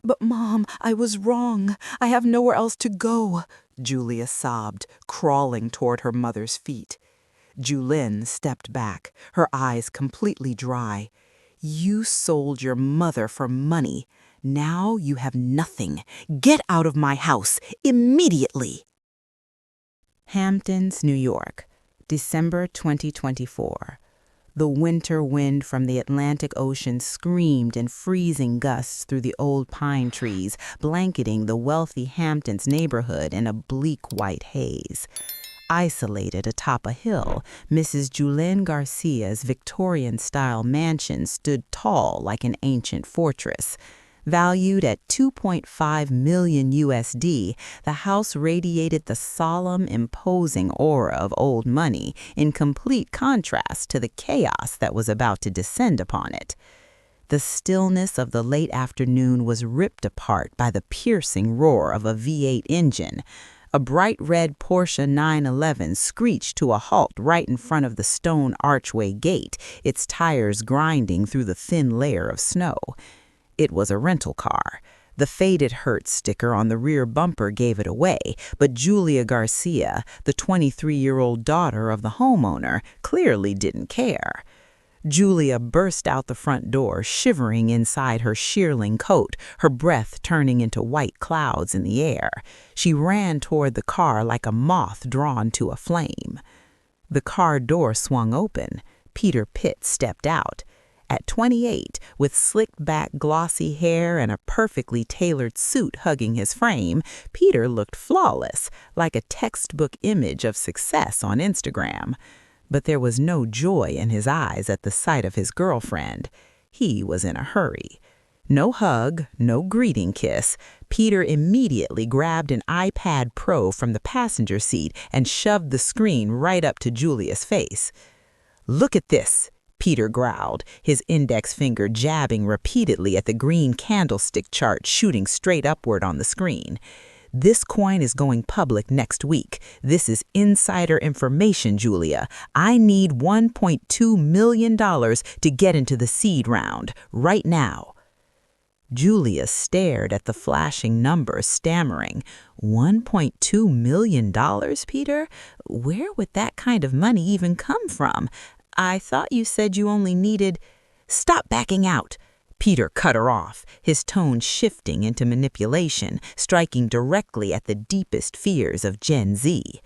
But Mom, I was wrong. I have nowhere else to go, Julia sobbed, crawling toward her mother's feet. Julin stepped back, her eyes completely dry. You sold your mother for money. Now you have nothing. Get out of my house, immediately. Hamptons, New York, December 2024. The winter wind from the Atlantic Ocean screamed in freezing gusts through the old pine trees, blanketing the wealthy Hamptons neighborhood in a bleak white haze. Isolated atop a hill, Mrs. Julin Garcia's Victorian-style mansion stood tall like an ancient fortress. Valued at $2.5 million USD, the house radiated the solemn, imposing aura of old money, in complete contrast to the chaos that was about to descend upon it. The stillness of the late afternoon was ripped apart by the piercing roar of a V8 engine. A bright red Porsche 911 screeched to a halt right in front of the stone archway gate, its tires grinding through the thin layer of snow. It was a rental car. The faded Hertz sticker on the rear bumper gave it away, but Julia Garcia, the 23-year-old daughter of the homeowner, clearly didn't care. Julia burst out the front door, shivering inside her shearling coat, her breath turning into white clouds in the air. She ran toward the car like a moth drawn to a flame. The car door swung open. Peter Pitt stepped out. At 28, with slicked-back glossy hair and a perfectly tailored suit hugging his frame, Peter looked flawless, like a textbook image of success on Instagram. But there was no joy in his eyes at the sight of his girlfriend. He was in a hurry. No hug, no greeting kiss. Peter immediately grabbed an iPad Pro from the passenger seat and shoved the screen right up to Julia's face. "Look at this," Peter growled, his index finger jabbing repeatedly at the green candlestick chart shooting straight upward on the screen. "This coin is going public next week. This is insider information, Julia. I need $1.2 million to get into the seed round, right now." Julia stared at the flashing numbers, stammering. $1.2 million, Peter? Where would that kind of money even come from? I thought you said you only needed— "Stop backing out!" Peter cut her off, his tone shifting into manipulation, striking directly at the deepest fears of Gen Z.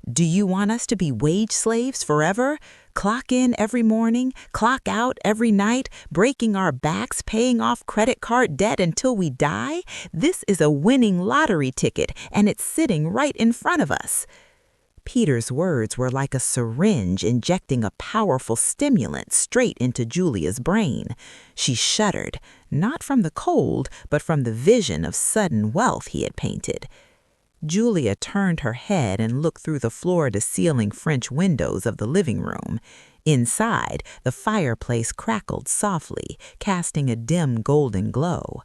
"Do you want us to be wage slaves forever? Clock in every morning, clock out every night, breaking our backs, paying off credit card debt until we die? This is a winning lottery ticket, and it's sitting right in front of us." Peter's words were like a syringe injecting a powerful stimulant straight into Julia's brain. She shuddered, not from the cold, but from the vision of sudden wealth he had painted. Julia turned her head and looked through the floor-to-ceiling French windows of the living room. Inside, the fireplace crackled softly, casting a dim golden glow.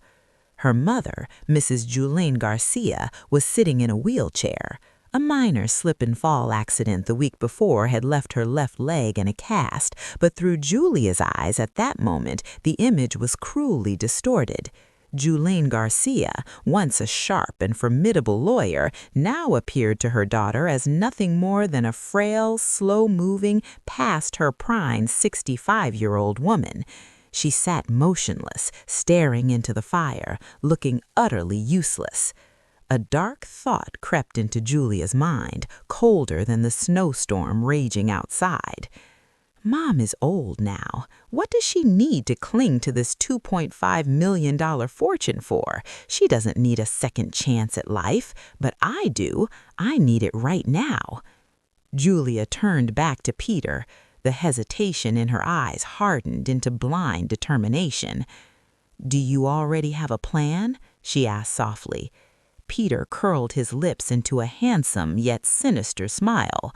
Her mother, Mrs. Julin Garcia, was sitting in a wheelchair. A minor slip-and-fall accident the week before had left her left leg in a cast, but through Julia's eyes at that moment, the image was cruelly distorted. Julin Garcia, once a sharp and formidable lawyer, now appeared to her daughter as nothing more than a frail, slow-moving, past-her-prime 65-year-old woman. She sat motionless, staring into the fire, looking utterly useless. A dark thought crept into Julia's mind, colder than the snowstorm raging outside. Mom is old now. What does she need to cling to this $2.5 million fortune for? She doesn't need a second chance at life, but I do. I need it right now. Julia turned back to Peter. The hesitation in her eyes hardened into blind determination. "Do you already have a plan?" she asked softly. Peter curled his lips into a handsome yet sinister smile.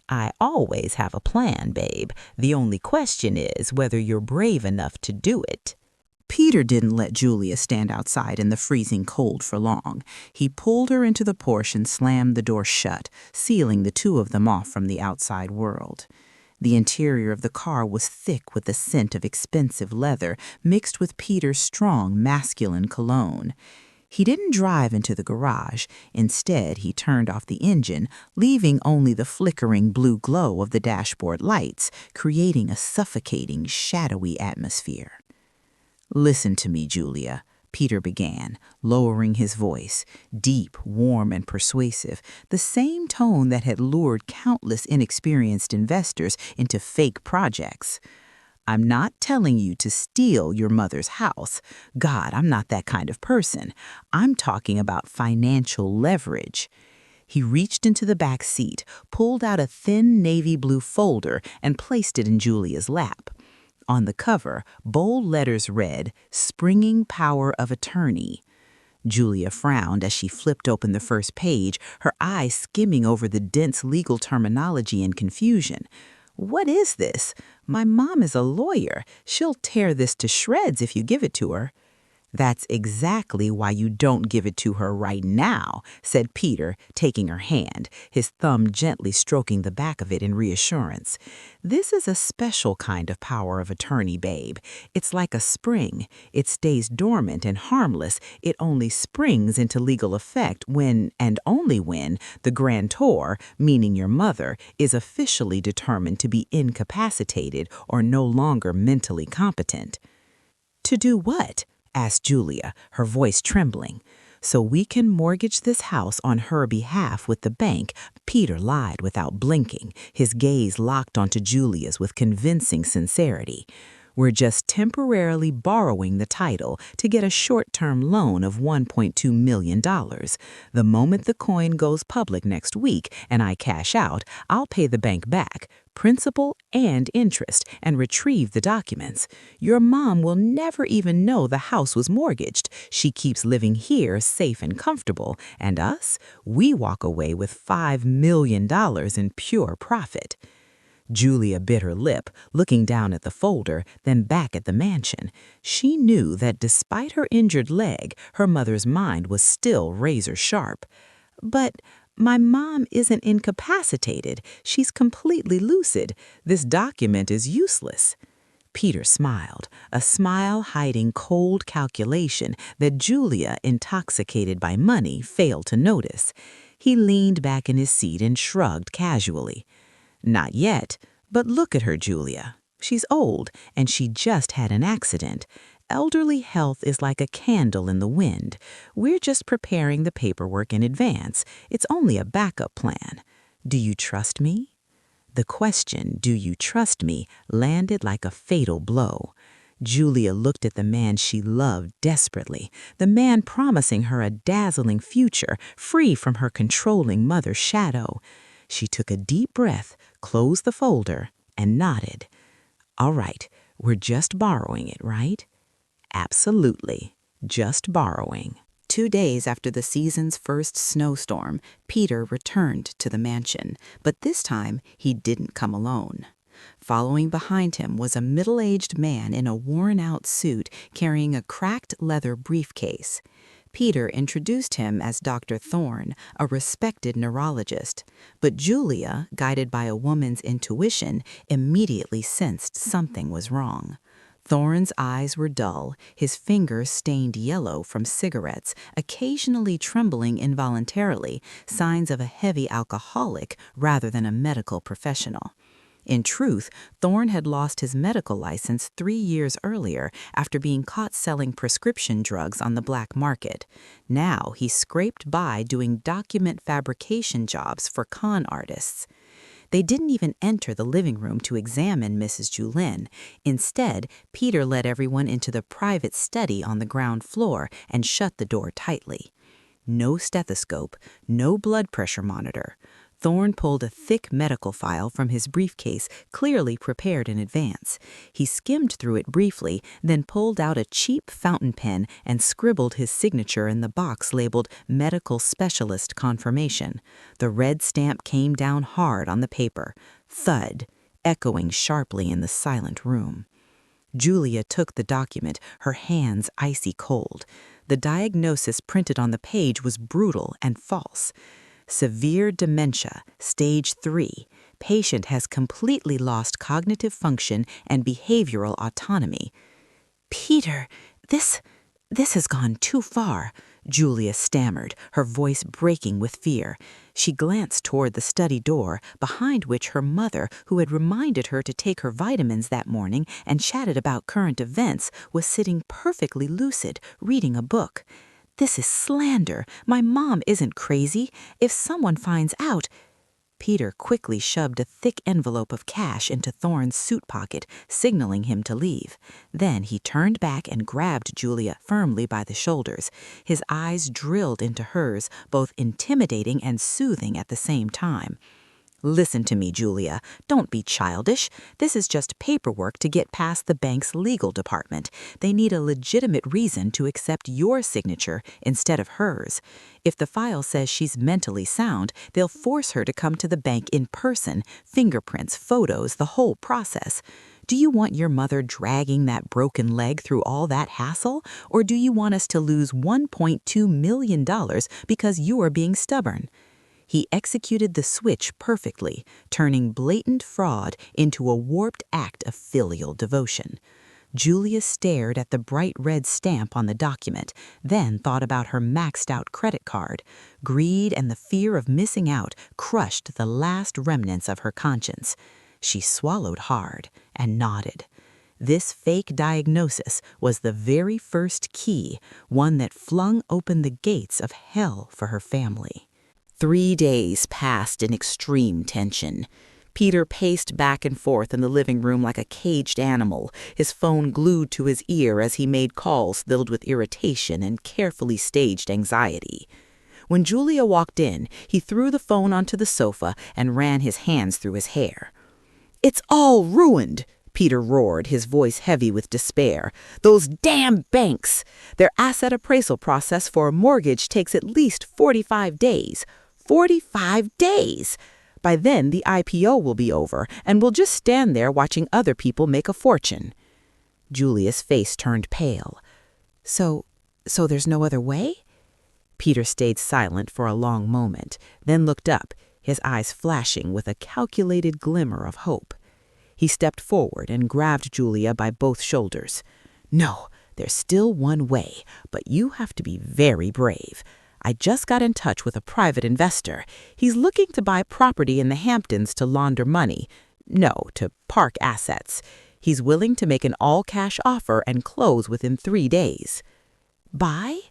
"I always have a plan, babe. The only question is whether you're brave enough to do it." Peter didn't let Julia stand outside in the freezing cold for long. He pulled her into the Porsche and slammed the door shut, sealing the two of them off from the outside world. The interior of the car was thick with the scent of expensive leather mixed with Peter's strong masculine cologne. He didn't drive into the garage. Instead, he turned off the engine, leaving only the flickering blue glow of the dashboard lights, creating a suffocating, shadowy atmosphere. "Listen to me, Julia," Peter began, lowering his voice, deep, warm, and persuasive, the same tone that had lured countless inexperienced investors into fake projects. "I'm not telling you to steal your mother's house. God, I'm not that kind of person. I'm talking about financial leverage." He reached into the back seat, pulled out a thin navy blue folder, and placed it in Julia's lap. On the cover, bold letters read, "Springing Power of Attorney." Julia frowned as she flipped open the first page, her eyes skimming over the dense legal terminology in confusion. "What is this? My mom is a lawyer. She'll tear this to shreds if you give it to her." "That's exactly why you don't give it to her right now," said Peter, taking her hand, his thumb gently stroking the back of it in reassurance. "This is a special kind of power of attorney, babe. It's like a spring. It stays dormant and harmless. It only springs into legal effect when, and only when, the grantor, meaning your mother, is officially determined to be incapacitated or no longer mentally competent." "To do what?" asked Julia, her voice trembling. "So we can mortgage this house on her behalf with the bank." Peter lied without blinking, his gaze locked onto Julia's with convincing sincerity. "We're just temporarily borrowing the title to get a short-term loan of $1.2 million. The moment the coin goes public next week and I cash out, I'll pay the bank back, principal and interest, and retrieve the documents. Your mom will never even know the house was mortgaged. She keeps living here safe and comfortable, and us, we walk away with $5 million in pure profit." Julia bit her lip, looking down at the folder, then back at the mansion. She knew that despite her injured leg, her mother's mind was still razor sharp. "But my mom isn't incapacitated. She's completely lucid. This document is useless." Peter smiled, a smile hiding cold calculation that Julia, intoxicated by money, failed to notice. He leaned back in his seat and shrugged casually. "Not yet, but look at her, Julia. She's old, and she just had an accident. Elderly health is like a candle in the wind. We're just preparing the paperwork in advance. It's only a backup plan. Do you trust me?" The question, "Do you trust me?" landed like a fatal blow. Julia looked at the man she loved desperately, the man promising her a dazzling future, free from her controlling mother's shadow. She took a deep breath, closed the folder, and nodded. "All right, we're just borrowing it, right?" "Absolutely, just borrowing." 2 days after the season's first snowstorm, Peter returned to the mansion, but this time he didn't come alone. Following behind him was a middle-aged man in a worn-out suit carrying a cracked leather briefcase. Peter introduced him as Dr. Thorne, a respected neurologist, but Julia, guided by a woman's intuition, immediately sensed something was wrong. Thorne's eyes were dull, his fingers stained yellow from cigarettes, occasionally trembling involuntarily, signs of a heavy alcoholic rather than a medical professional. In truth, Thorne had lost his medical license 3 years earlier after being caught selling prescription drugs on the black market. Now he scraped by doing document fabrication jobs for con artists. They didn't even enter the living room to examine Mrs. Julin. Instead, Peter led everyone into the private study on the ground floor and shut the door tightly. No stethoscope, no blood pressure monitor. Thorne pulled a thick medical file from his briefcase, clearly prepared in advance. He skimmed through it briefly, then pulled out a cheap fountain pen and scribbled his signature in the box labeled Medical Specialist Confirmation. The red stamp came down hard on the paper. Thud, echoing sharply in the silent room. Julia took the document, her hands icy cold. The diagnosis printed on the page was brutal and false. Severe dementia, stage 3. Patient has completely lost cognitive function and behavioral autonomy. Peter, this has gone too far, Julia stammered, her voice breaking with fear. She glanced toward the study door, behind which her mother, who had reminded her to take her vitamins that morning and chatted about current events, was sitting perfectly lucid, reading a book. This is slander. My mom isn't crazy. If someone finds out... Peter quickly shoved a thick envelope of cash into Thorne's suit pocket, signaling him to leave. Then he turned back and grabbed Julia firmly by the shoulders. His eyes drilled into hers, both intimidating and soothing at the same time. Listen to me, Julia. Don't be childish. This is just paperwork to get past the bank's legal department. They need a legitimate reason to accept your signature instead of hers. If the file says she's mentally sound, they'll force her to come to the bank in person, fingerprints, photos, the whole process. Do you want your mother dragging that broken leg through all that hassle? Or do you want us to lose $1.2 million because you are being stubborn? He executed the switch perfectly, turning blatant fraud into a warped act of filial devotion. Julia stared at the bright red stamp on the document, then thought about her maxed-out credit card. Greed and the fear of missing out crushed the last remnants of her conscience. She swallowed hard and nodded. This fake diagnosis was the very first key, one that flung open the gates of hell for her family. 3 days passed in extreme tension. Peter paced back and forth in the living room like a caged animal, his phone glued to his ear as he made calls filled with irritation and carefully staged anxiety. When Julia walked in, he threw the phone onto the sofa and ran his hands through his hair. "It's all ruined," Peter roared, his voice heavy with despair. "Those damn banks! Their asset appraisal process for a mortgage takes at least 45 days. 45 days! By then, the IPO will be over, and we'll just stand there watching other people make a fortune." Julia's face turned pale. So there's no other way?" Peter stayed silent for a long moment, then looked up, his eyes flashing with a calculated glimmer of hope. He stepped forward and grabbed Julia by both shoulders. "No, there's still one way, but you have to be very brave. I just got in touch with a private investor. He's looking to buy property in the Hamptons to launder money. No, to park assets. He's willing to make an all-cash offer and close within 3 days." "Buy?"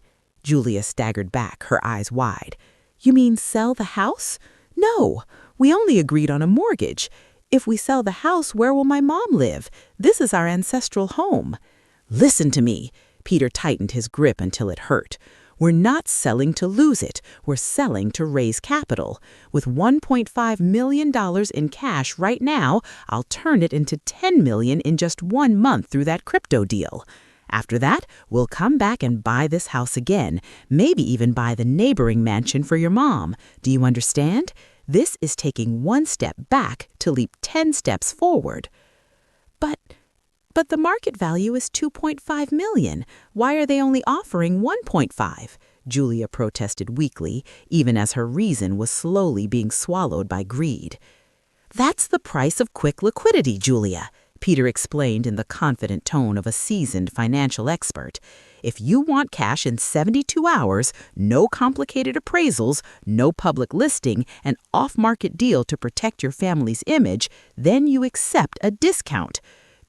Julia staggered back, her eyes wide. "You mean sell the house? No, we only agreed on a mortgage. If we sell the house, where will my mom live? This is our ancestral home." "Listen to me." Peter tightened his grip until it hurt. "We're not selling to lose it. We're selling to raise capital. With $1.5 million in cash right now, I'll turn it into $10 million in just 1 month through that crypto deal. After that, we'll come back and buy this house again, maybe even buy the neighboring mansion for your mom. Do you understand? This is taking 1 step back to leap 10 steps forward." But the market value is $2.5 million. Why are they only offering 1.5? Julia protested weakly, even as her reason was slowly being swallowed by greed. "That's the price of quick liquidity, Julia," Peter explained in the confident tone of a seasoned financial expert. "If you want cash in 72 hours, no complicated appraisals, no public listing, an off-market deal to protect your family's image, then you accept a discount.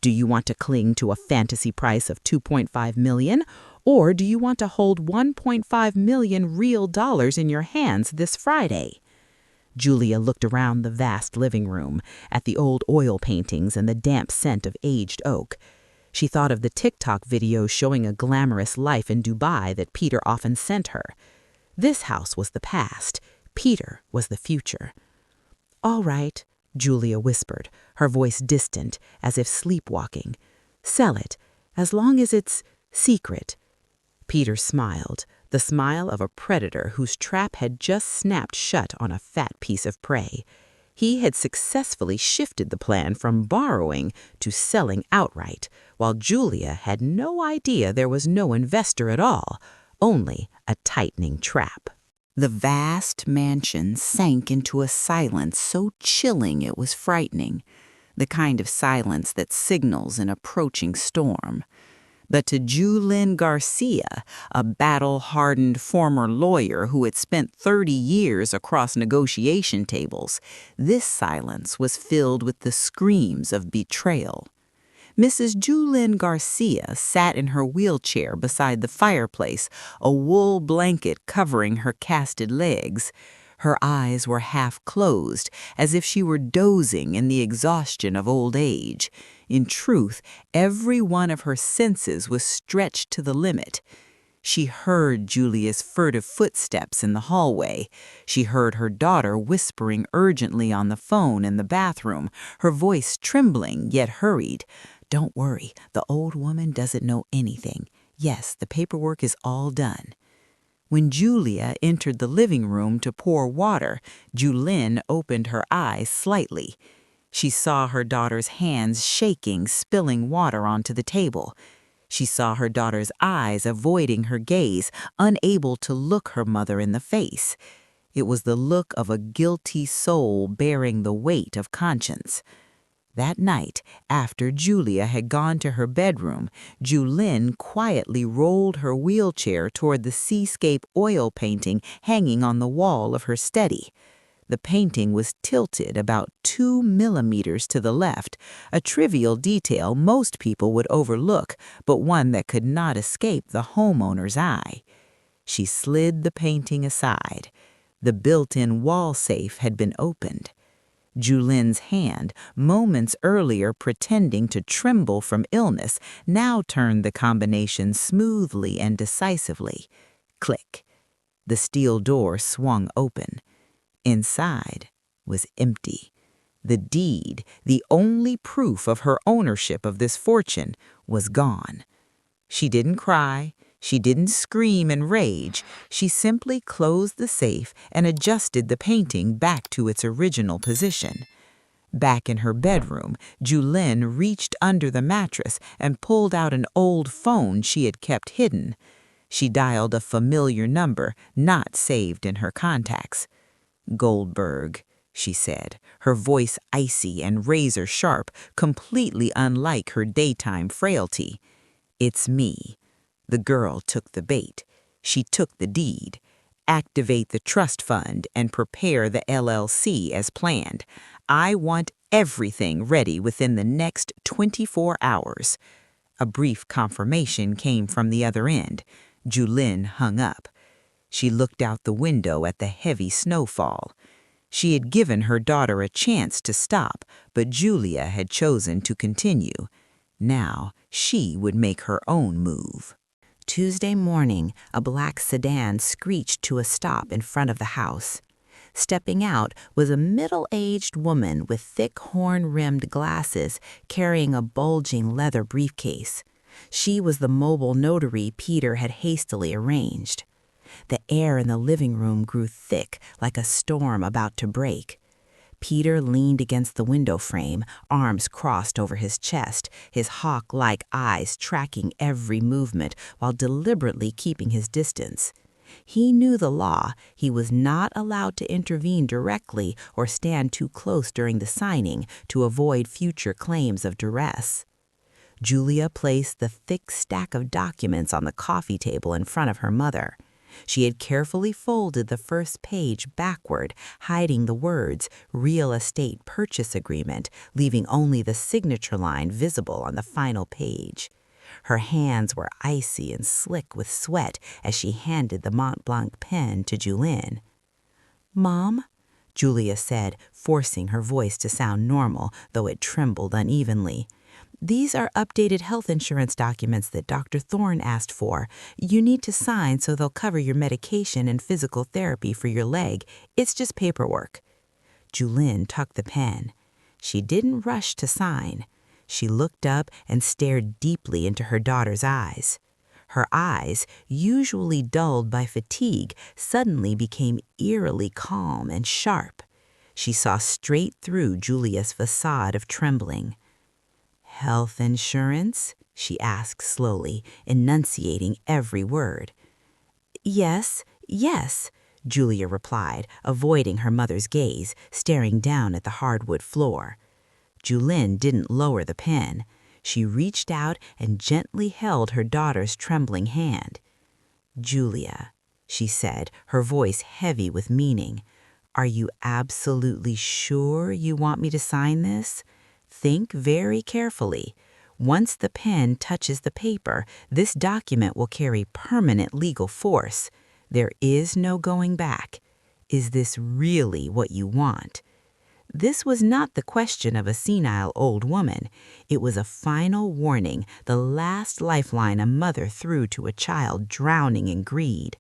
Do you want to cling to a fantasy price of $2.5 million, or do you want to hold $1.5 million real dollars in your hands this Friday?" Julia looked around the vast living room, at the old oil paintings and the damp scent of aged oak. She thought of the TikTok videos showing a glamorous life in Dubai that Peter often sent her. This house was the past. Peter was the future. "All right," Julia whispered, her voice distant, as if sleepwalking. "Sell it, as long as it's secret." Peter smiled, the smile of a predator whose trap had just snapped shut on a fat piece of prey. He had successfully shifted the plan from borrowing to selling outright, while Julia had no idea there was no investor at all, only a tightening trap. The vast mansion sank into a silence so chilling it was frightening, the kind of silence that signals an approaching storm. But to Julien Garcia, a battle-hardened former lawyer who had spent 30 years across negotiation tables, this silence was filled with the screams of betrayal. Mrs. Julien Garcia sat in her wheelchair beside the fireplace, a wool blanket covering her casted legs. Her eyes were half closed, as if she were dozing in the exhaustion of old age. In truth, every one of her senses was stretched to the limit. She heard Julia's furtive footsteps in the hallway. She heard her daughter whispering urgently on the phone in the bathroom, her voice trembling yet hurried. "Don't worry, the old woman doesn't know anything. Yes, the paperwork is all done." When Julia entered the living room to pour water, Julien opened her eyes slightly. She saw her daughter's hands shaking, spilling water onto the table. She saw her daughter's eyes avoiding her gaze, unable to look her mother in the face. It was the look of a guilty soul bearing the weight of conscience. That night, after Julia had gone to her bedroom, Julien quietly rolled her wheelchair toward the seascape oil painting hanging on the wall of her study. The painting was tilted about 2 millimeters to the left, a trivial detail most people would overlook, but one that could not escape the homeowner's eye. She slid the painting aside. The built-in wall safe had been opened. Julien's hand, moments earlier pretending to tremble from illness, now turned the combination smoothly and decisively. Click. The steel door swung open. Inside was empty. The deed, the only proof of her ownership of this fortune, was gone. She didn't cry. She didn't scream in rage. She simply closed the safe and adjusted the painting back to its original position. Back in her bedroom, Julien reached under the mattress and pulled out an old phone she had kept hidden. She dialed a familiar number not saved in her contacts. "Goldberg," she said, her voice icy and razor-sharp, completely unlike her daytime frailty. "It's me." The girl took the bait. She took the deed. "Activate the trust fund and prepare the LLC as planned. I want everything ready within the next 24 hours. A brief confirmation came from the other end. Julien hung up. She looked out the window at the heavy snowfall. She had given her daughter a chance to stop, but Julia had chosen to continue. Now she would make her own move. Tuesday morning, a black sedan screeched to a stop in front of the house. Stepping out was a middle-aged woman with thick horn-rimmed glasses carrying a bulging leather briefcase. She was the mobile notary Peter had hastily arranged. The air in the living room grew thick like a storm about to break. Peter leaned against the window frame, arms crossed over his chest, his hawk-like eyes tracking every movement while deliberately keeping his distance. He knew the law. He was not allowed to intervene directly or stand too close during the signing to avoid future claims of duress. Julia placed the thick stack of documents on the coffee table in front of her mother. She had carefully folded the first page backward, hiding the words "Real Estate Purchase Agreement," leaving only the signature line visible on the final page. Her hands were icy and slick with sweat as she handed the Mont Blanc pen to Julien. "Mom," Julia said, forcing her voice to sound normal, though it trembled unevenly. "These are updated health insurance documents that Dr. Thorne asked for. You need to sign so they'll cover your medication and physical therapy for your leg. It's just paperwork." Julien tucked the pen. She didn't rush to sign. She looked up and stared deeply into her daughter's eyes. Her eyes, usually dulled by fatigue, suddenly became eerily calm and sharp. She saw straight through Julia's facade of trembling. "Health insurance?" she asked slowly, enunciating every word. Yes," Julia replied, avoiding her mother's gaze, staring down at the hardwood floor. Julien didn't lower the pen. She reached out and gently held her daughter's trembling hand. "Julia," she said, her voice heavy with meaning, "are you absolutely sure you want me to sign this? Think very carefully. Once the pen touches the paper, this document will carry permanent legal force. There is no going back. Is this really what you want?" This was not the question of a senile old woman. It was a final warning, the last lifeline a mother threw to a child drowning in greed.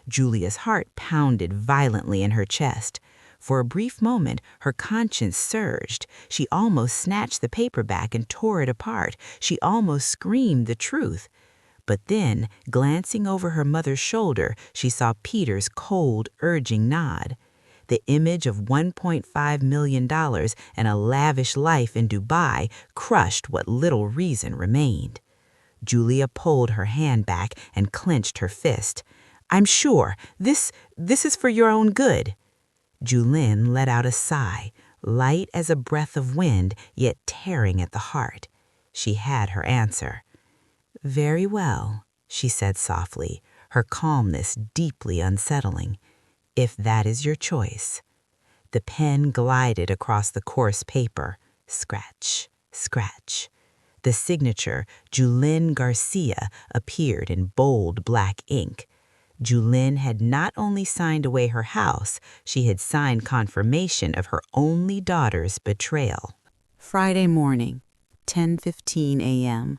Julia's heart pounded violently in her chest. For a brief moment, her conscience surged. She almost snatched the paperback and tore it apart. She almost screamed the truth. But then, glancing over her mother's shoulder, she saw Peter's cold, urging nod. The image of $1.5 million and a lavish life in Dubai crushed what little reason remained. Julia pulled her hand back and clenched her fist. "I'm sure. This is for your own good." Julien let out a sigh, light as a breath of wind, yet tearing at the heart. She had her answer. "Very well," she said softly, her calmness deeply unsettling. "If that is your choice." The pen glided across the coarse paper. Scratch, scratch. The signature, Julien Garcia, appeared in bold black ink. Julien had not only signed away her house, she had signed confirmation of her only daughter's betrayal. Friday morning, 10:15 a.m.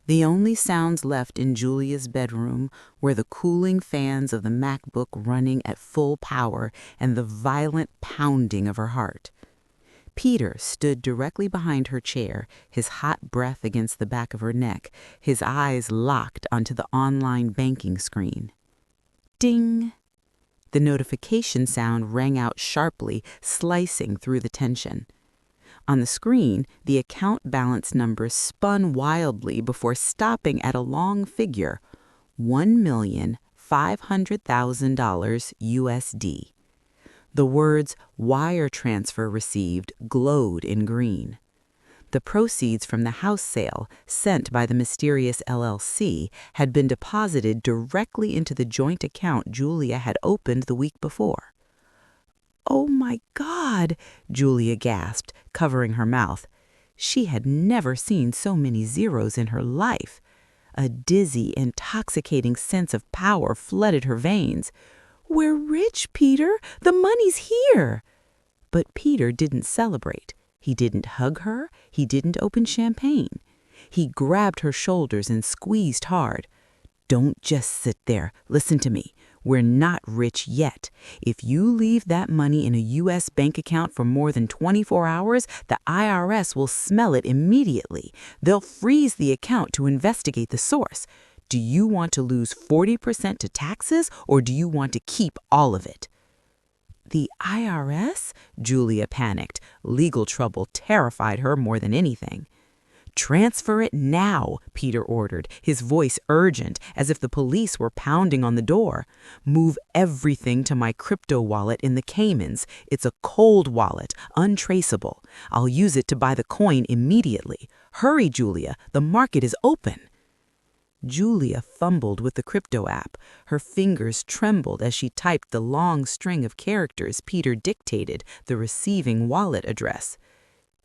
The only sounds left in Julia's bedroom were the cooling fans of the MacBook running at full power and the violent pounding of her heart. Peter stood directly behind her chair, his hot breath against the back of her neck, his eyes locked onto the online banking screen. Ding! The notification sound rang out sharply, slicing through the tension. On the screen, the account balance numbers spun wildly before stopping at a long figure, $1,500,000 USD. The words "wire transfer received" glowed in green. The proceeds from the house sale, sent by the mysterious LLC, had been deposited directly into the joint account Julia had opened the week before. "Oh my God!" Julia gasped, covering her mouth. She had never seen so many zeros in her life. A dizzy, intoxicating sense of power flooded her veins. "We're rich, Peter! The money's here!" But Peter didn't celebrate. He didn't hug her. He didn't open champagne. He grabbed her shoulders and squeezed hard. "Don't just sit there. Listen to me. We're not rich yet. If you leave that money in a U.S. bank account for more than 24 hours, the IRS will smell it immediately. They'll freeze the account to investigate the source. Do you want to lose 40% to taxes, or do you want to keep all of it?" "The IRS?" Julia panicked. Legal trouble terrified her more than anything. "Transfer it now," Peter ordered, his voice urgent, as if the police were pounding on the door. "Move everything to my crypto wallet in the Caymans. It's a cold wallet, untraceable. I'll use it to buy the coin immediately. Hurry, Julia, the market is open." Julia fumbled with the crypto app. Her fingers trembled as she typed the long string of characters Peter dictated, the receiving wallet address.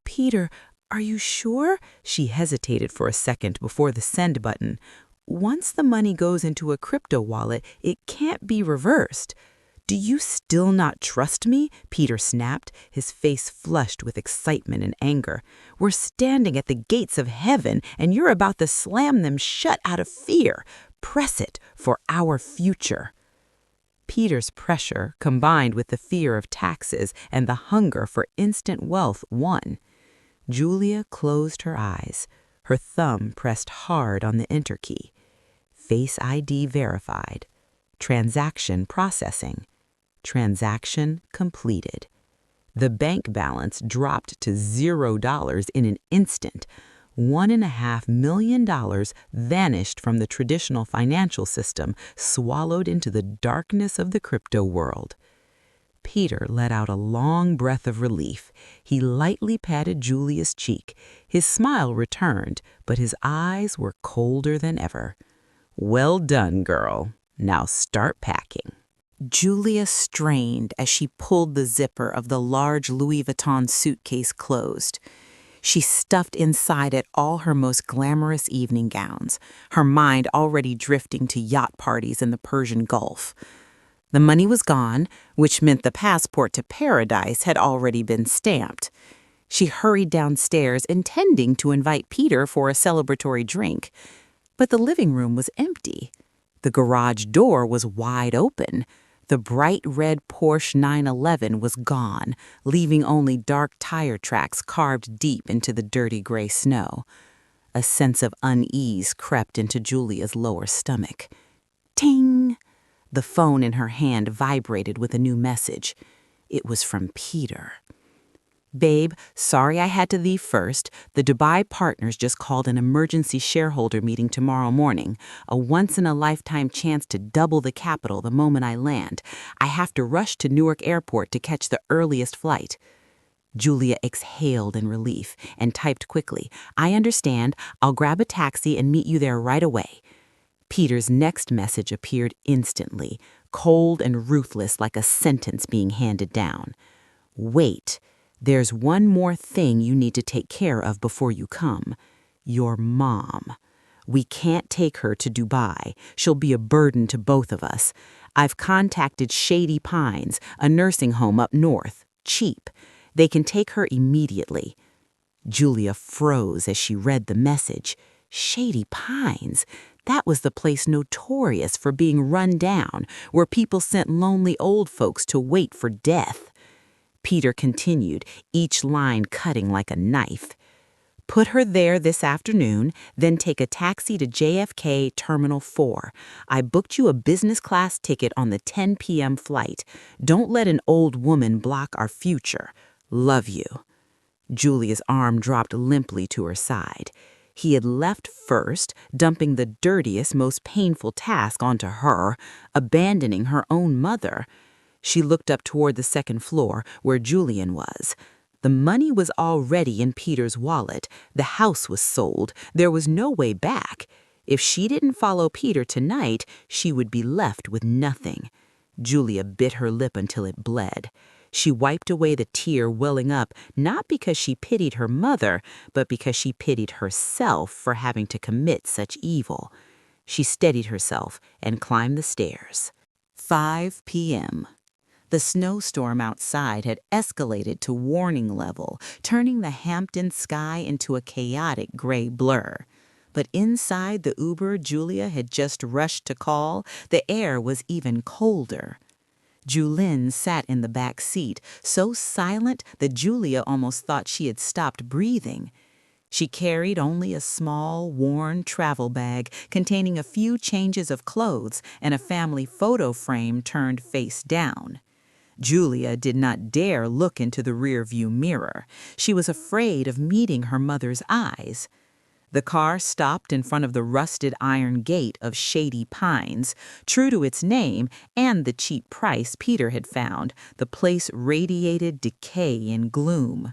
"Peter, are you sure?" She hesitated for a second before the send button. "Once the money goes into a crypto wallet, it can't be reversed." "Do you still not trust me?" Peter snapped, his face flushed with excitement and anger. "We're standing at the gates of heaven, and you're about to slam them shut out of fear. Press it for our future." Peter's pressure, combined with the fear of taxes and the hunger for instant wealth, won. Julia closed her eyes. Her thumb pressed hard on the enter key. Face ID verified. Transaction processing. Transaction completed. The bank balance dropped to $0 in an instant. $1.5 million vanished from the traditional financial system, swallowed into the darkness of the crypto world. Peter let out a long breath of relief. He lightly patted Julia's cheek. His smile returned, but his eyes were colder than ever. "Well done, girl. Now start packing." Julia strained as she pulled the zipper of the large Louis Vuitton suitcase closed. She stuffed inside it all her most glamorous evening gowns, her mind already drifting to yacht parties in the Persian Gulf. The money was gone, which meant the passport to paradise had already been stamped. She hurried downstairs, intending to invite Peter for a celebratory drink. But the living room was empty. The garage door was wide open. The bright red Porsche 911 was gone, leaving only dark tire tracks carved deep into the dirty gray snow. A sense of unease crept into Julia's lower stomach. Ting! The phone in her hand vibrated with a new message. It was from Peter. "Babe, sorry I had to leave first. The Dubai partners just called an emergency shareholder meeting tomorrow morning. A once-in-a-lifetime chance to double the capital the moment I land. I have to rush to Newark Airport to catch the earliest flight." Julia exhaled in relief and typed quickly, "I understand. I'll grab a taxi and meet you there right away." Peter's next message appeared instantly, cold and ruthless like a sentence being handed down. "Wait. There's one more thing you need to take care of before you come. Your mom. We can't take her to Dubai. She'll be a burden to both of us. I've contacted Shady Pines, a nursing home up north. Cheap. They can take her immediately." Julia froze as she read the message. Shady Pines? That was the place notorious for being run down, where people sent lonely old folks to wait for death. Peter continued, each line cutting like a knife. "Put her there this afternoon, then take a taxi to JFK Terminal 4. I booked you a business class ticket on the 10 p.m. flight. Don't let an old woman block our future. Love you." Julia's arm dropped limply to her side. He had left first, dumping the dirtiest, most painful task onto her, abandoning her own mother. She looked up toward the second floor, where Julian was. The money was already in Peter's wallet. The house was sold. There was no way back. If she didn't follow Peter tonight, she would be left with nothing. Julia bit her lip until it bled. She wiped away the tear welling up, not because she pitied her mother, but because she pitied herself for having to commit such evil. She steadied herself and climbed the stairs. 5 p.m. The snowstorm outside had escalated to warning level, turning the Hampton sky into a chaotic gray blur. But inside the Uber Julia had just rushed to call, the air was even colder. Julin sat in the back seat, so silent that Julia almost thought she had stopped breathing. She carried only a small, worn travel bag containing a few changes of clothes and a family photo frame turned face down. Julia did not dare look into the rearview mirror. She was afraid of meeting her mother's eyes. The car stopped in front of the rusted iron gate of Shady Pines. True to its name and the cheap price Peter had found, the place radiated decay and gloom.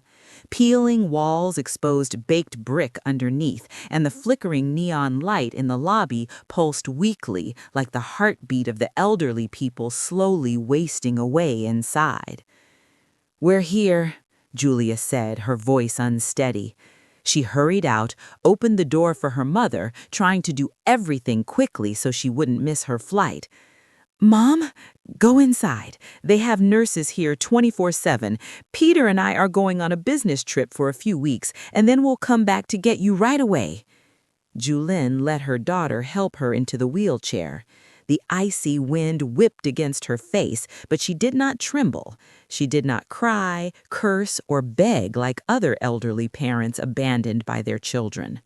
Peeling walls exposed baked brick underneath, and the flickering neon light in the lobby pulsed weakly like the heartbeat of the elderly people slowly wasting away inside. "We're here," Julia said, her voice unsteady. She hurried out, opened the door for her mother, trying to do everything quickly so she wouldn't miss her flight. "Mom, go inside. They have nurses here 24/7. Peter and I are going on a business trip for a few weeks, and then we'll come back to get you right away." Julin let her daughter help her into the wheelchair. The icy wind whipped against her face, but she did not tremble. She did not cry, curse, or beg like other elderly parents abandoned by their children.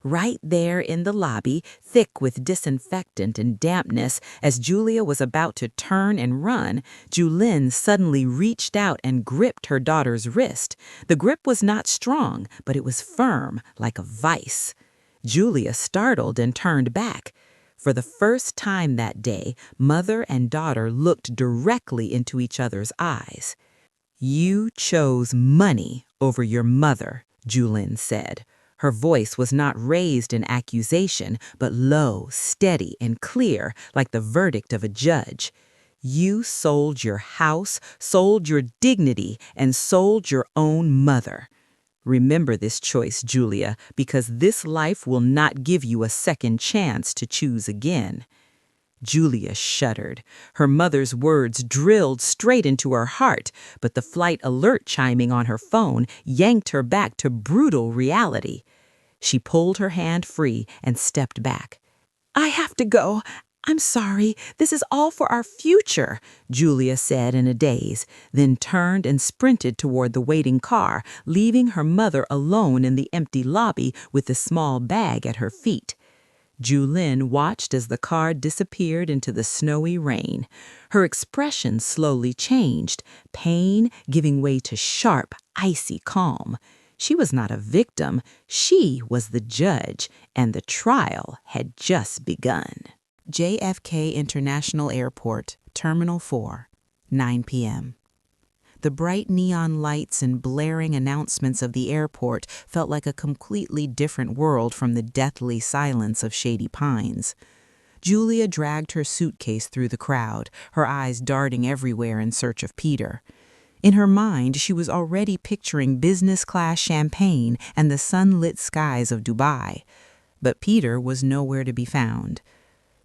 Right there in the lobby, thick with disinfectant and dampness, as Julia was about to turn and run, Julin suddenly reached out and gripped her daughter's wrist. The grip was not strong, but it was firm, like a vice. Julia startled and turned back. For the first time that day, mother and daughter looked directly into each other's eyes. "You chose money over your mother," Julin said. Her voice was not raised in accusation, but low, steady, and clear, like the verdict of a judge. "You sold your house, sold your dignity, and sold your own mother. Remember this choice, Julia, because this life will not give you a second chance to choose again." Julia shuddered. Her mother's words drilled straight into her heart, but the flight alert chiming on her phone yanked her back to brutal reality. She pulled her hand free and stepped back. "I have to go. I'm sorry. This is all for our future," Julia said in a daze, then turned and sprinted toward the waiting car, leaving her mother alone in the empty lobby with the small bag at her feet. Julin watched as the car disappeared into the snowy rain. Her expression slowly changed, pain giving way to sharp, icy calm. She was not a victim, she was the judge, and the trial had just begun. JFK International Airport, Terminal 4, 9 p.m. The bright neon lights and blaring announcements of the airport felt like a completely different world from the deathly silence of Shady Pines. Julia dragged her suitcase through the crowd, her eyes darting everywhere in search of Peter. In her mind, she was already picturing business-class champagne and the sunlit skies of Dubai. But Peter was nowhere to be found.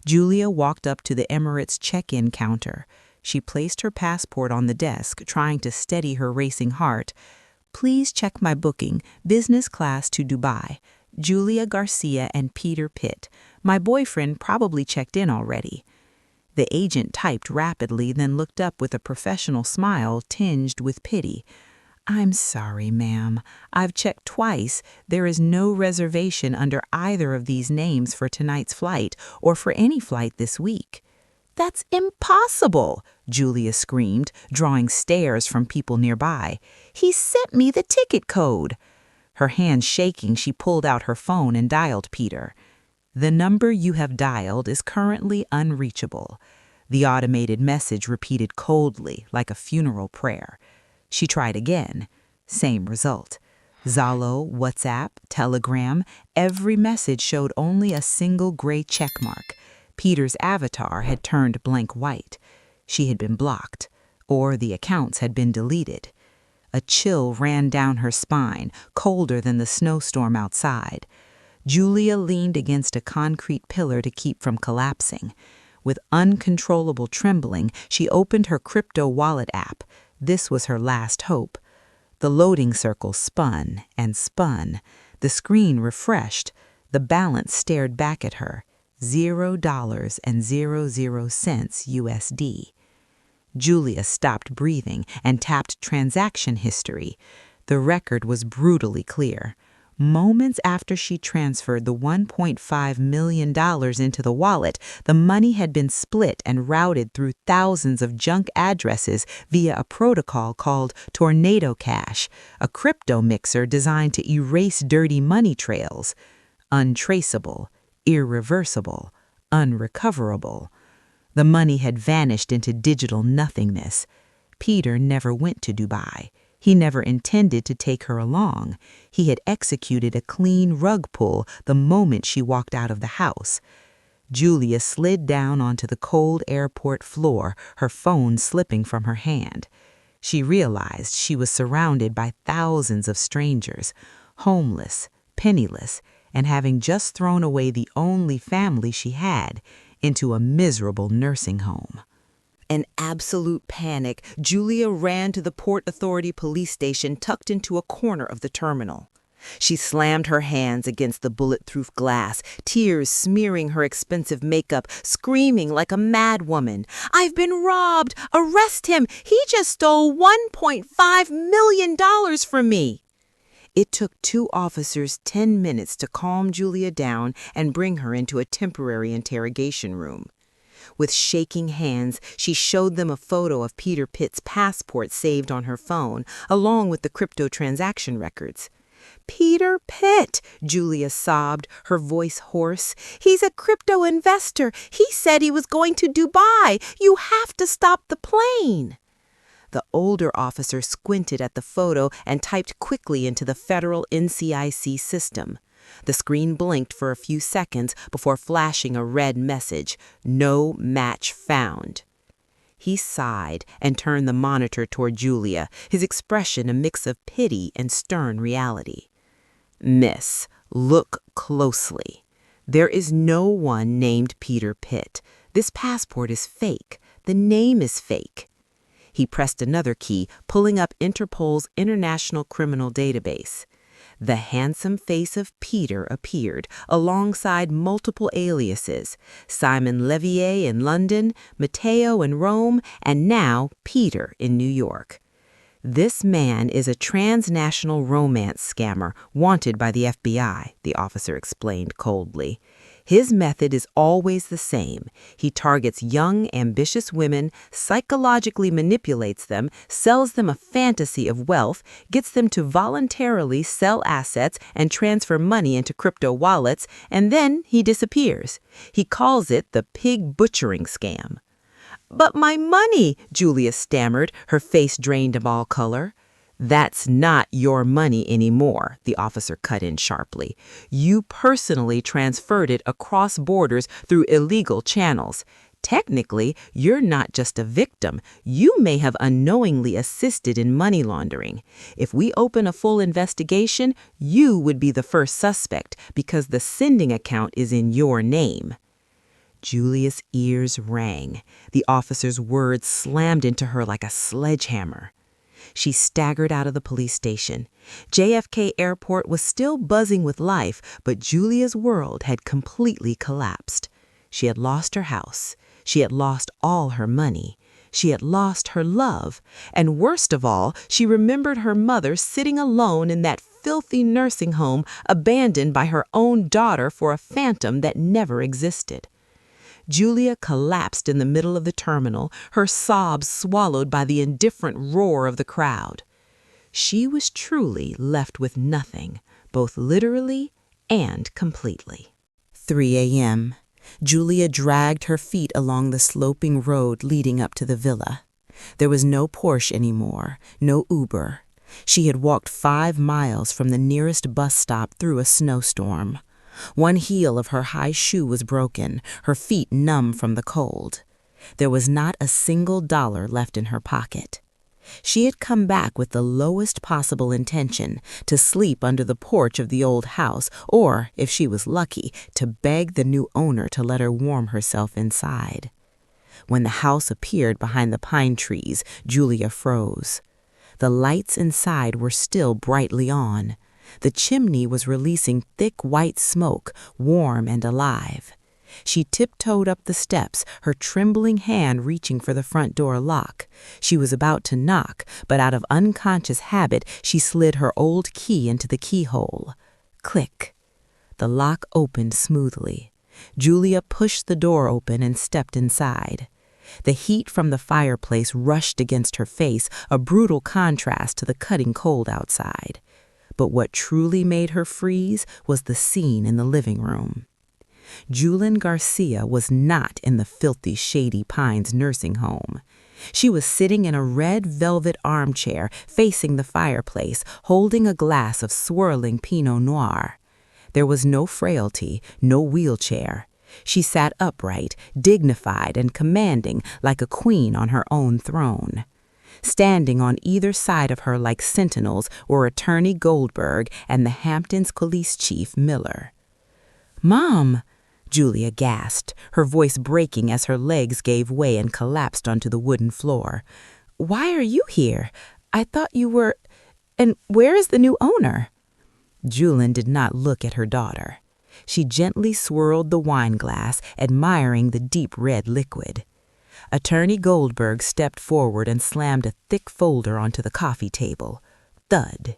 Julia walked up to the Emirates check-in counter. She placed her passport on the desk, trying to steady her racing heart. "Please check my booking, business class to Dubai. Julia Garcia and Peter Pitt. My boyfriend probably checked in already." The agent typed rapidly, then looked up with a professional smile tinged with pity. "I'm sorry, ma'am. I've checked twice. There is no reservation under either of these names for tonight's flight or for any flight this week." "That's impossible!" Julia screamed, drawing stares from people nearby. "He sent me the ticket code." Her hands shaking, she pulled out her phone and dialed Peter. "The number you have dialed is currently unreachable." The automated message repeated coldly, like a funeral prayer. She tried again. Same result. Zalo, WhatsApp, Telegram, every message showed only a single gray checkmark. Peter's avatar had turned blank white. She had been blocked, or the accounts had been deleted. A chill ran down her spine, colder than the snowstorm outside. Julia leaned against a concrete pillar to keep from collapsing. With uncontrollable trembling, she opened her crypto wallet app. This was her last hope. The loading circle spun and spun. The screen refreshed. The balance stared back at her. $0.00 USD. Julia stopped breathing and tapped transaction history. The record was brutally clear. Moments after she transferred the $1.5 million into the wallet, the money had been split and routed through thousands of junk addresses via a protocol called Tornado Cash, a crypto mixer designed to erase dirty money trails. Untraceable, irreversible, unrecoverable. The money had vanished into digital nothingness. Peter never went to Dubai. He never intended to take her along. He had executed a clean rug pull the moment she walked out of the house. Julia slid down onto the cold airport floor, her phone slipping from her hand. She realized she was surrounded by thousands of strangers, homeless, penniless, and having just thrown away the only family she had into a miserable nursing home. In absolute panic, Julia ran to the Port Authority police station tucked into a corner of the terminal. She slammed her hands against the bulletproof glass, tears smearing her expensive makeup, screaming like a mad woman. "I've been robbed! Arrest him! He just stole $1.5 million from me!" It took 2 officers 10 minutes to calm Julia down and bring her into a temporary interrogation room. With shaking hands, she showed them a photo of Peter Pitt's passport saved on her phone, along with the crypto transaction records. "Peter Pitt," Julia sobbed, her voice hoarse. "He's a crypto investor. He said he was going to Dubai. You have to stop the plane." The older officer squinted at the photo and typed quickly into the federal NCIC system. The screen blinked for a few seconds before flashing a red message, "No match found." He sighed and turned the monitor toward Julia, his expression a mix of pity and stern reality. "Miss, look closely. There is no one named Peter Pitt. This passport is fake. The name is fake." He pressed another key, pulling up Interpol's International Criminal Database. The handsome face of Peter appeared, alongside multiple aliases: Simon Levier in London, Matteo in Rome, and now Peter in New York. "This man is a transnational romance scammer wanted by the FBI," the officer explained coldly. "His method is always the same. He targets young, ambitious women, psychologically manipulates them, sells them a fantasy of wealth, gets them to voluntarily sell assets and transfer money into crypto wallets, and then he disappears. He calls it the pig butchering scam." "But my money," Julia stammered, her face drained of all color. "That's not your money anymore," the officer cut in sharply. "You personally transferred it across borders through illegal channels. Technically, you're not just a victim. You may have unknowingly assisted in money laundering. If we open a full investigation, you would be the first suspect because the sending account is in your name." Julia's ears rang. The officer's words slammed into her like a sledgehammer. She staggered out of the police station. JFK Airport was still buzzing with life, but Julia's world had completely collapsed. She had lost her house. She had lost all her money. She had lost her love. And worst of all, she remembered her mother sitting alone in that filthy nursing home, abandoned by her own daughter for a phantom that never existed. Julia collapsed in the middle of the terminal, her sobs swallowed by the indifferent roar of the crowd. She was truly left with nothing, both literally and completely. 3 a.m. Julia dragged her feet along the sloping road leading up to the villa. There was no Porsche anymore, no Uber. She had walked 5 miles from the nearest bus stop through a snowstorm. One heel of her high shoe was broken, her feet numb from the cold. There was not a single dollar left in her pocket. She had come back with the lowest possible intention, to sleep under the porch of the old house, or, if she was lucky, to beg the new owner to let her warm herself inside. When the house appeared behind the pine trees, Julia froze. The lights inside were still brightly on. The chimney was releasing thick white smoke, warm and alive. She tiptoed up the steps, her trembling hand reaching for the front door lock. She was about to knock, but out of unconscious habit, she slid her old key into the keyhole. Click. The lock opened smoothly. Julia pushed the door open and stepped inside. The heat from the fireplace rushed against her face, a brutal contrast to the cutting cold outside. But what truly made her freeze was the scene in the living room. Julian Garcia was not in the filthy Shady Pines nursing home. She was sitting in a red velvet armchair facing the fireplace, holding a glass of swirling Pinot Noir. There was no frailty, no wheelchair. She sat upright, dignified and commanding like a queen on her own throne. Standing on either side of her like sentinels were Attorney Goldberg and the Hamptons police chief Miller. "Mom!" Julia gasped, her voice breaking as her legs gave way and collapsed onto the wooden floor. "Why are you here? I thought you were... And where is the new owner?" Julian did not look at her daughter. She gently swirled the wine glass, admiring the deep red liquid. Attorney Goldberg stepped forward and slammed a thick folder onto the coffee table. Thud.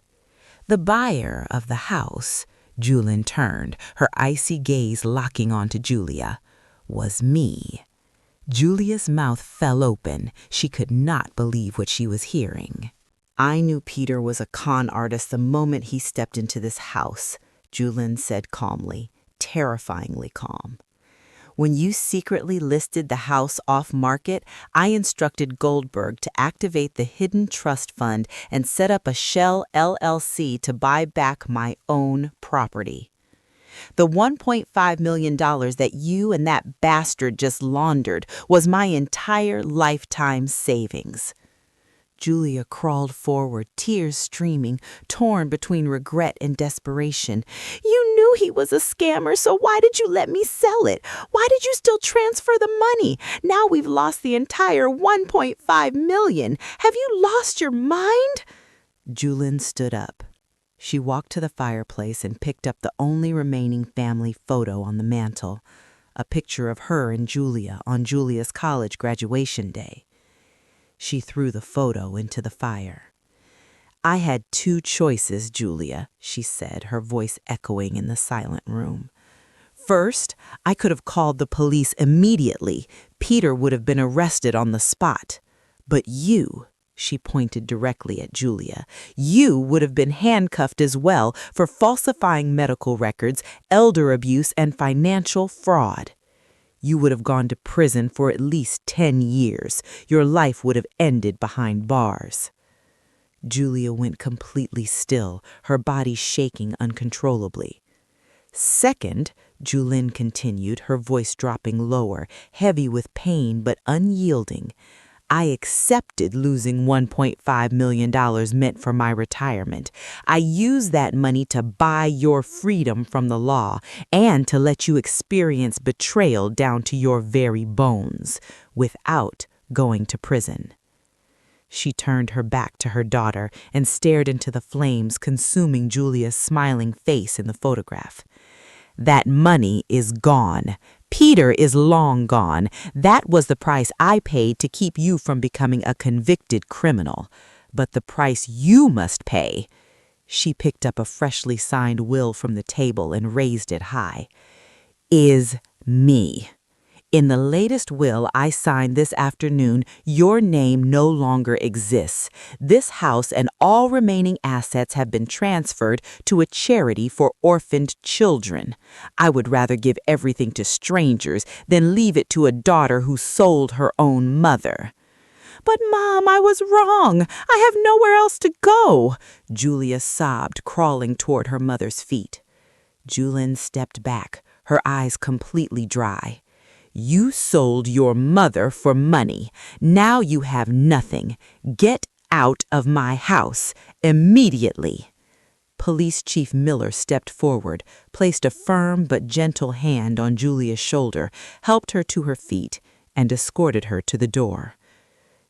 The buyer of the house, Julin turned, her icy gaze locking onto Julia, was me. Julia's mouth fell open. She could not believe what she was hearing. I knew Peter was a con artist the moment he stepped into this house, Julin said calmly, terrifyingly calm. When you secretly listed the house off-market, I instructed Goldberg to activate the hidden trust fund and set up a shell LLC to buy back my own property. The $1.5 million that you and that bastard just laundered was my entire lifetime savings. Julia crawled forward, tears streaming, torn between regret and desperation. You knew he was a scammer, so why did you let me sell it? Why did you still transfer the money? Now we've lost the entire $1.5 million. Have you lost your mind? Julin stood up. She walked to the fireplace and picked up the only remaining family photo on the mantel, a picture of her and Julia on Julia's college graduation day. She threw the photo into the fire. I had two choices, Julia, she said, her voice echoing in the silent room. First, I could have called the police immediately. Peter would have been arrested on the spot. But you, she pointed directly at Julia, you would have been handcuffed as well for falsifying medical records, elder abuse, and financial fraud. You would have gone to prison for at least 10 years. Your life would have ended behind bars. Julia went completely still, her body shaking uncontrollably. Second, Julin continued, her voice dropping lower, heavy with pain but unyielding, I accepted losing $1.5 million meant for my retirement. I used that money to buy your freedom from the law and to let you experience betrayal down to your very bones, without going to prison. She turned her back to her daughter and stared into the flames consuming Julia's smiling face in the photograph. That money is gone. Peter is long gone. That was the price I paid to keep you from becoming a convicted criminal. But the price you must pay. She picked up a freshly signed will from the table and raised it high. Is me. In the latest will I signed this afternoon, your name no longer exists. This house and all remaining assets have been transferred to a charity for orphaned children. I would rather give everything to strangers than leave it to a daughter who sold her own mother. But, Mom, I was wrong. I have nowhere else to go, Julia sobbed, crawling toward her mother's feet. Julin stepped back, her eyes completely dry. You sold your mother for money. Now you have nothing. Get out of my house immediately. Police Chief Miller stepped forward, placed a firm but gentle hand on Julia's shoulder, helped her to her feet, and escorted her to the door.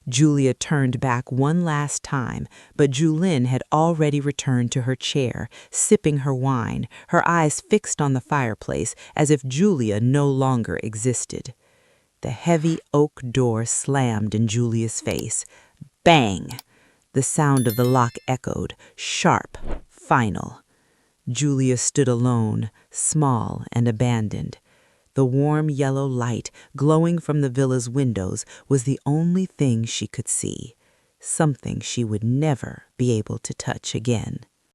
Julia turned back one last time, but Julin had already returned to her chair, sipping her wine, her eyes fixed on the fireplace as if Julia no longer existed. The heavy oak door slammed in Julia's face. Bang! The sound of the lock echoed, sharp, final. Julia stood alone, small and abandoned. The warm yellow light glowing from the villa's windows was the only thing she could see, something she would never be able to touch again.